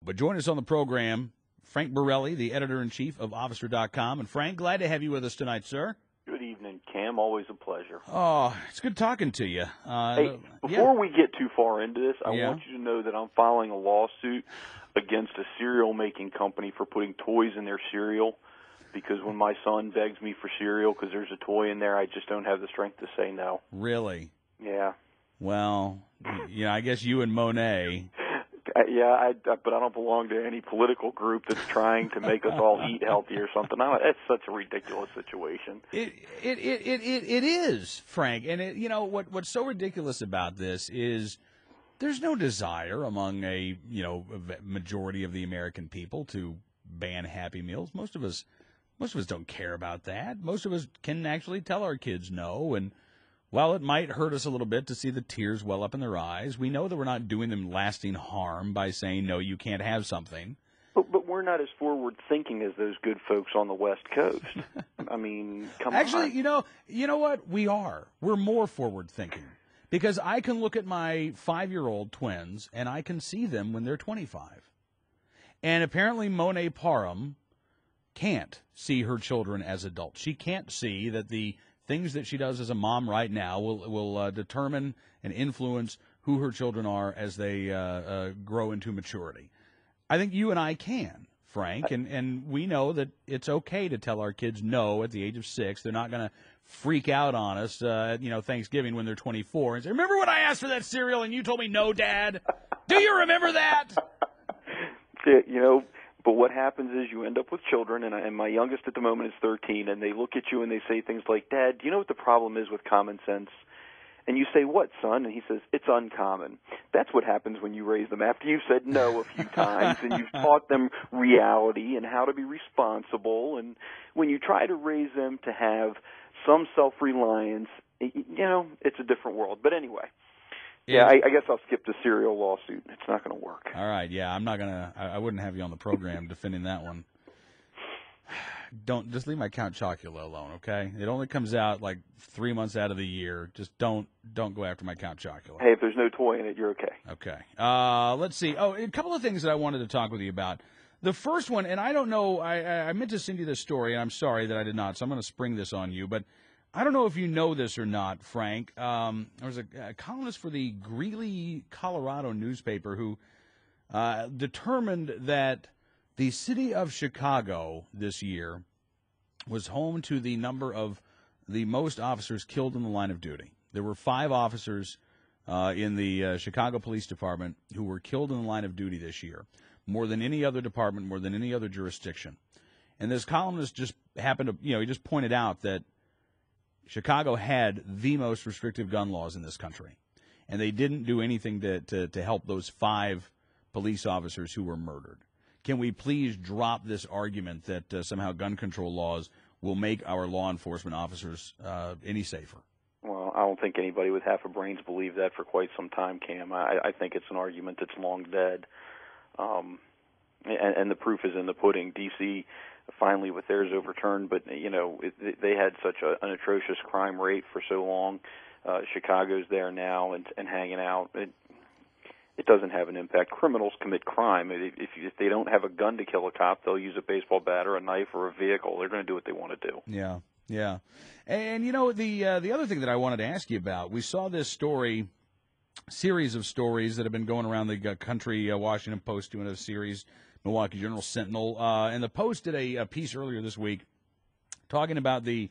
But join us on the program, Frank Borelli, the editor-in-chief of Officer.com. And, Frank, glad to have you with us tonight, sir. Good evening, Cam. Always a pleasure. Oh, it's good talking to you. Hey, before we get too far into this, I Yeah. want you to know that I'm filing a lawsuit against a cereal-making company for putting toys in their cereal, because when my son begs me for cereal because there's a toy in there, I just don't have the strength to say no. Really? Yeah. Well, I guess you and Monet. Yeah, but I don't belong to any political group that's trying to make us all eat healthy or something. That's such a ridiculous situation. It is, Frank. And what's so ridiculous about this is there's no desire among a majority of the American people to ban Happy Meals. Most of us don't care about that. Most of us can actually tell our kids no, and while it might hurt us a little bit to see the tears well up in their eyes, we know that we're not doing them lasting harm by saying, no, you can't have something. But we're not as forward-thinking as those good folks on the West Coast. I mean, come on. Actually, you know what? We are. We're more forward-thinking. Because I can look at my 5-year-old twins, and I can see them when they're 25. And apparently Monet Parham can't see her children as adults. She can't see that the things that she does as a mom right now will determine and influence who her children are as they grow into maturity. I think you and I can, Frank, and we know that it's okay to tell our kids no at the age of 6. They're not going to freak out on us at Thanksgiving when they're 24 and say, remember when I asked for that cereal and you told me no, Dad? Do you remember that? Yeah, but what happens is you end up with children, and my youngest at the moment is 13, and they look at you and they say things like, Dad, do you know what the problem is with common sense? And you say, what, son? And he says, it's uncommon. That's what happens when you raise them after you've said no a few times and you've taught them reality and how to be responsible. And when you try to raise them to have some self-reliance, it's a different world. But anyway. Yeah, I guess I'll skip the cereal lawsuit. It's not going to work. All right, yeah, I'm not going to – I wouldn't have you on the program defending that one. Just leave my Count Chocula alone, okay? It only comes out like 3 months out of the year. Just don't go after my Count Chocula. Hey, if there's no toy in it, you're okay. Okay. Let's see. Oh, a couple of things that I wanted to talk with you about. The first one, and I don't know – I meant to send you this story, and I'm sorry that I did not, so I'm going to spring this on you, but – I don't know if you know this or not, Frank. There was a columnist for the Greeley, Colorado newspaper who determined that the city of Chicago this year was home to the number of the most officers killed in the line of duty. There were 5 officers in the Chicago Police Department who were killed in the line of duty this year, more than any other department, more than any other jurisdiction. And this columnist just happened to, he just pointed out that Chicago had the most restrictive gun laws in this country, and they didn't do anything to help those 5 police officers who were murdered. Can we please drop this argument that somehow gun control laws will make our law enforcement officers any safer? Well, I don't think anybody with half a brain's believed that for quite some time, Cam. I think it's an argument that's long dead, and the proof is in the pudding. D.C. finally with theirs overturned, but they had such an atrocious crime rate for so long. Chicago's there now and hanging out. It doesn't have an impact. Criminals commit crime. If they don't have a gun to kill a cop, they'll use a baseball bat or a knife or a vehicle. They're going to do what they want to do. Yeah. And the other thing that I wanted to ask you about, we saw this series of stories that have been going around the country. Washington Post doing a series, Milwaukee Journal Sentinel, and the Post did a piece earlier this week talking about the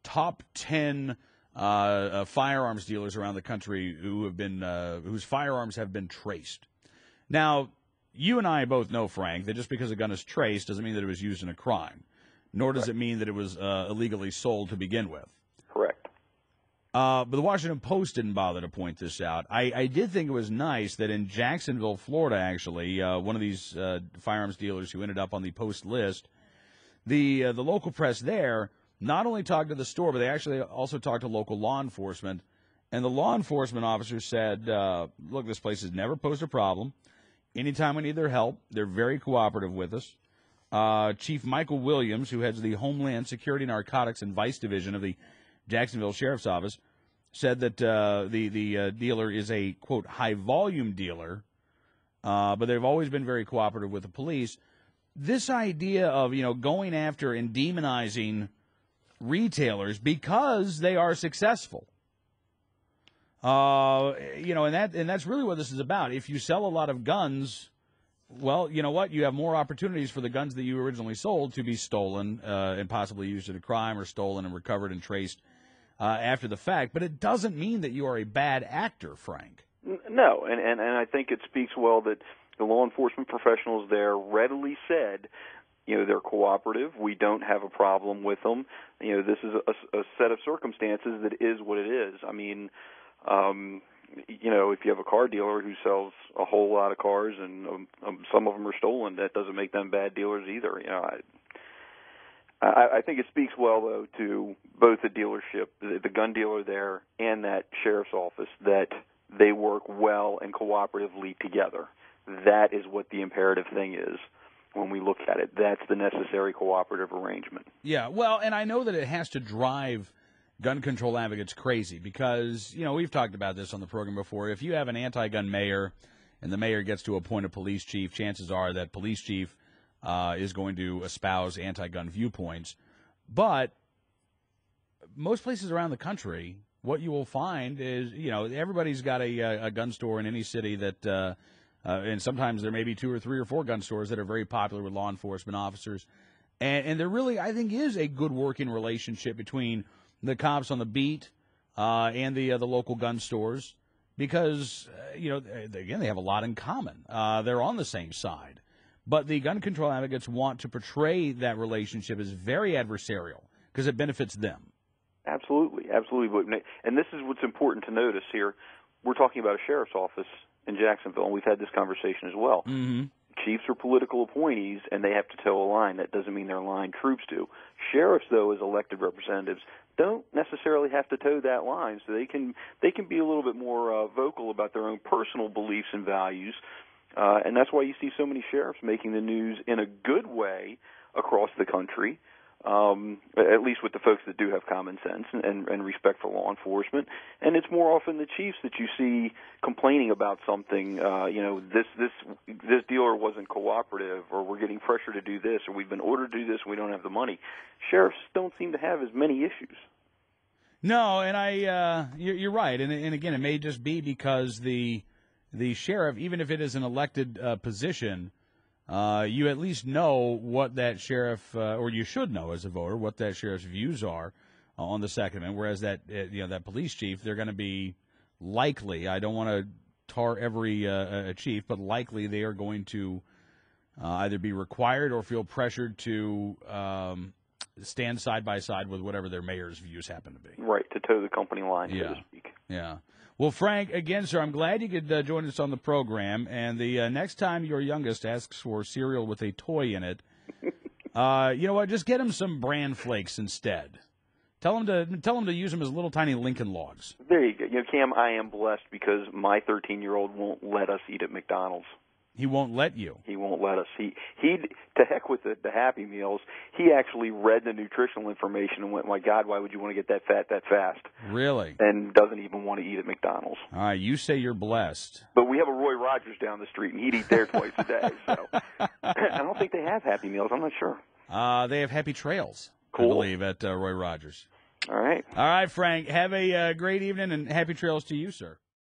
top 10 firearms dealers around the country whose firearms have been traced. Now, you and I both know, Frank, that just because a gun is traced doesn't mean that it was used in a crime, nor does it mean that it was illegally sold to begin with. Correct. But the Washington Post didn't bother to point this out. I did think it was nice that in Jacksonville, Florida, actually, one of these firearms dealers who ended up on the Post list, the local press there not only talked to the store, but they actually also talked to local law enforcement. And the law enforcement officer said, look, this place has never posed a problem. Anytime we need their help, they're very cooperative with us. Chief Michael Williams, who heads the Homeland Security, Narcotics, and Vice Division of the Jacksonville Sheriff's Office, said that the dealer is a, quote, high-volume dealer, but they've always been very cooperative with the police. This idea of, going after and demonizing retailers because they are successful, and that's really what this is about. If you sell a lot of guns, well, you know what? You have more opportunities for the guns that you originally sold to be stolen and possibly used in a crime, or stolen and recovered and traced after the fact. But it doesn't mean that you are a bad actor, Frank. No, and I think it speaks well that the law enforcement professionals there readily said, they're cooperative. We don't have a problem with them. This is a set of circumstances that is what it is. I mean, if you have a car dealer who sells a whole lot of cars and some of them are stolen, that doesn't make them bad dealers either. I think it speaks well, though, to both the dealership, the gun dealer there, and that sheriff's office, that they work well and cooperatively together. That is what the imperative thing is when we look at it. That's the necessary cooperative arrangement. Yeah, well, and I know that it has to drive gun control advocates crazy because, we've talked about this on the program before. If you have an anti-gun mayor and the mayor gets to appoint a police chief, chances are that police chief is going to espouse anti-gun viewpoints. But most places around the country, what you will find is, everybody's got a gun store in any city that, and sometimes there may be 2 or 3 or 4 gun stores that are very popular with law enforcement officers. And there really, I think, is a good working relationship between the cops on the beat and the local gun stores because, again, they have a lot in common. They're on the same side. But the gun control advocates want to portray that relationship as very adversarial because it benefits them. Absolutely. And this is what's important to notice here. We're talking about a sheriff's office in Jacksonville, and we've had this conversation as well. Mm-hmm. Chiefs are political appointees, and they have to toe a line. That doesn't mean they're line troops do. Sheriffs, though, as elected representatives, don't necessarily have to toe that line, so they can be a little bit more vocal about their own personal beliefs and values, and that's why you see so many sheriffs making the news in a good way across the country, at least with the folks that do have common sense and respect for law enforcement. And it's more often the chiefs that you see complaining about something, this dealer wasn't cooperative, or we're getting pressure to do this, or we've been ordered to do this and we don't have the money. Sheriffs don't seem to have as many issues. No, and you're right. And again, it may just be because the sheriff, even if it is an elected position, you at least know what that sheriff, or you should know as a voter, what that sheriff's views are on the Second Amendment. Whereas that that police chief, they're going to be likely. I don't want to tar every chief, but likely they are going to either be required or feel pressured to stand side by side with whatever their mayor's views happen to be. Right, to toe the company line, so to speak. Yeah. Well, Frank, again, sir, I'm glad you could join us on the program. And the next time your youngest asks for cereal with a toy in it, you know what? Just get him some bran flakes instead. Tell him to use them as little tiny Lincoln Logs. There you go. Cam, I am blessed because my 13-year-old won't let us eat at McDonald's. He won't let you. He won't let us. He to heck with the Happy Meals. He actually read the nutritional information and went, "My God, why would you want to get that fat that fast?" Really? And doesn't even want to eat at McDonald's. All right, you say you're blessed. But we have a Roy Rogers down the street, and he'd eat there twice a day. So I don't think they have Happy Meals. I'm not sure. They have Happy Trails, cool. I believe, at Roy Rogers. All right. All right, Frank. Have a great evening, and happy trails to you, sir.